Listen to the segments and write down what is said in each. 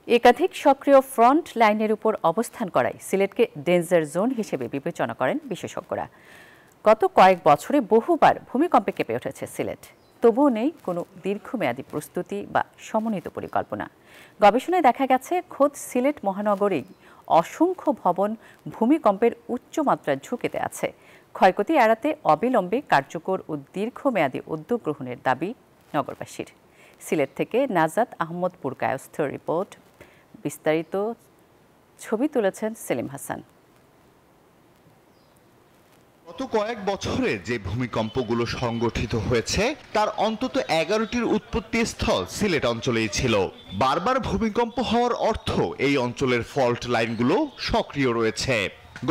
একাধিক সক্রিয় ফ্রন্ট লাইনের উপর অবস্থান করায় সিলেটকে ডেঞ্জার জোন হিসেবে বিবেচনা করেন বিশেষজ্ঞরা। গত কয়েক বছরে বহুবার ভূমিকম্পে কেঁপে উঠেছে সিলেট, তবুও নেই কোনো দীর্ঘমেয়াদী প্রস্তুতি বা সমন্বিত পরিকল্পনা। গবেষণায় দেখা গেছে খোদ সিলেট মহানগরেই অসংখ্য ভবন ভূমিকম্পের উচ্চমাত্রার ঝুঁকিতে আছে। ক্ষয়ক্ষতি এড়াতে অবিলম্বে কার্যকর ও দীর্ঘমেয়াদী উদ্যোগ গ্রহণের দাবি নগরবাসীর। সিলেট থেকে নাজাত আহমদপুর কায়স্থর রিপোর্ট, বিস্তারিত ছবি তুলেছেন সেলিম হাসান। গত কয়েক বছরে যে ভূমিকম্পগুলো সংগঠিত হয়েছে তার অন্তত 11টির উৎপত্তি স্থল সিলেট অঞ্চলেই ছিল। বারবার ভূমিকম্প হওয়ার অর্থ এই অঞ্চলের ফল্ট লাইনগুলো সক্রিয় রয়েছে।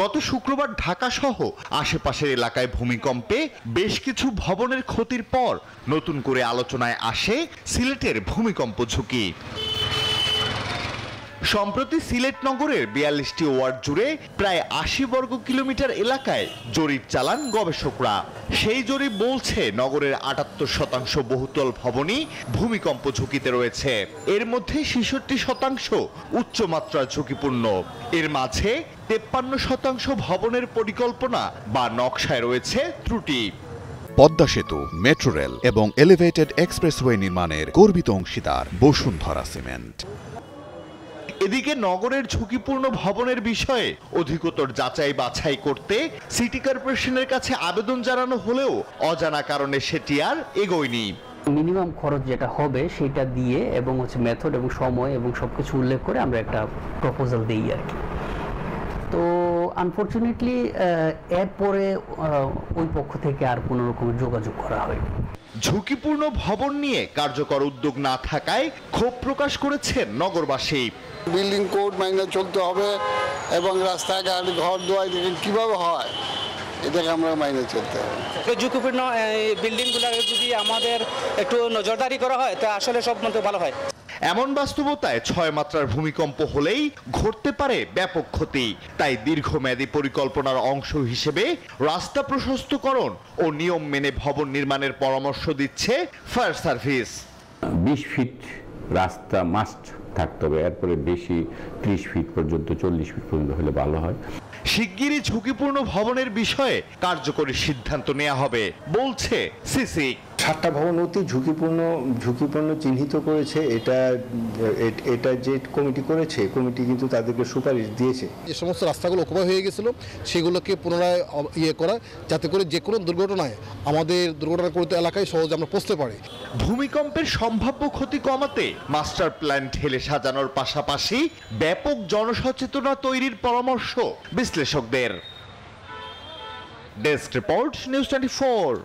গত শুক্রবার ঢাকা সহ আশেপাশের এলাকায় ভূমিকম্পে বেশ কিছু ভবনের ক্ষতির পর নতুন করে আলোচনায় আসে সিলেটের ভূমিকম্প ঝুঁকি। সম্প্রতি সিলেট নগরের 42টি ওয়ার্ড জুড়ে প্রায় 80 বর্গ কিলোমিটার এলাকায় জরিপ চালান গবেষকরা। সেই জরিপ বলছে নগরের 78% বহুতল ভবনই ভূমিকম্প ঝুঁকিতে রয়েছে। এর মধ্যে 66% উচ্চমাত্রার ঝুঁকিপূর্ণ। এর মাঝে 53% ভবনের পরিকল্পনা বা নকশায় রয়েছে ত্রুটি। পদ্মা সেতু, মেট্রো রেল এবং এলিভেটেড এক্সপ্রেসওয়ে নির্মাণের গর্বিত অংশীদার বসুন্ধরা সিমেন্ট। এদিকে নগরের ঝুঁকিপূর্ণ ভবনের বিষয়ে অধিকতর যাচাই বাছাই করতে সিটি কর্পোরেশনের কাছে আবেদন জানানো হলেও অজানা কারণে সেটি আর এগোয়নি। মিনিমাম খরচ যেটা হবে সেটা দিয়ে এবং মেথড এবং সময় এবং সবকিছু উল্লেখ করে আমরা একটা প্রপোজাল দিই আর কি। তো আনফরচুনেটলি এরপরে ওই পক্ষ থেকে আর কোনো রকমের যোগাযোগ করা হয়নি। ঝুঁকিপূর্ণ ভবন নিয়ে কার্যকর উদ্যোগ না থাকায় ক্ষোভ প্রকাশ করেছেন নগরবাসী। বিল্ডিং কোড মাইনে চলতে হবে এবং রাস্তাঘাট ঘর দুয়ার কিভাবে হয় এটাকে আমরা মাইনে চলতে হবে। ঝুঁকিপূর্ণ বিল্ডিংগুলো যদি আমাদের একটু নজরদারি করা হয় তা আসলে সব মতো ভালো হয়। এমন বাস্তবতায় 6 মাত্রার ভূমিকম্প হলেই ঘটতে পারে ব্যাপক ক্ষতি। তাই দীর্ঘমেয়াদী পরিকল্পনার অংশ হিসেবে রাস্তা প্রশস্তকরণ ও নিয়ম মেনে ভবন নির্মাণের পরামর্শ দিচ্ছে ফায়ার সার্ভিস। 20 ফিট রাস্তা মাস্ট থাকতে হবে, এরপরে বেশি 30 ফিট পর্যন্ত 40 ফিট পর্যন্ত হলে ভালো হয়। শিগগিরই ঝুঁকিপূর্ণ ভবনের বিষয়ে কার্যকরী সিদ্ধান্ত নেওয়া হবে বলছে সিসি। 7টা ভবন অতি ঝুঁকিপূর্ণ চিহ্নিত করেছে। এটা যে কমিটি করেছে, কমিটি কিন্তু তাদেরকে সুপারিশ দিয়েছে। যে সমস্ত রাস্তাগুলো অকুপাই হয়ে গেছিল সেগুলোকে পুনরায় করা, যাতে করে যে কোনো দুর্ঘটনায় আমাদের দুর্ঘটনাগ্রস্ত এলাকায় সহজে আমরা পৌঁছতে পারি। ভূমিকম্পের সম্ভাব্য ক্ষতি কমাতে মাস্টার প্ল্যান ঢেলে সাজানোর পাশাপাশি ব্যাপক জনসচেতনতা তৈরির পরামর্শ বিশ্লেষকদের। Desk report, news 24।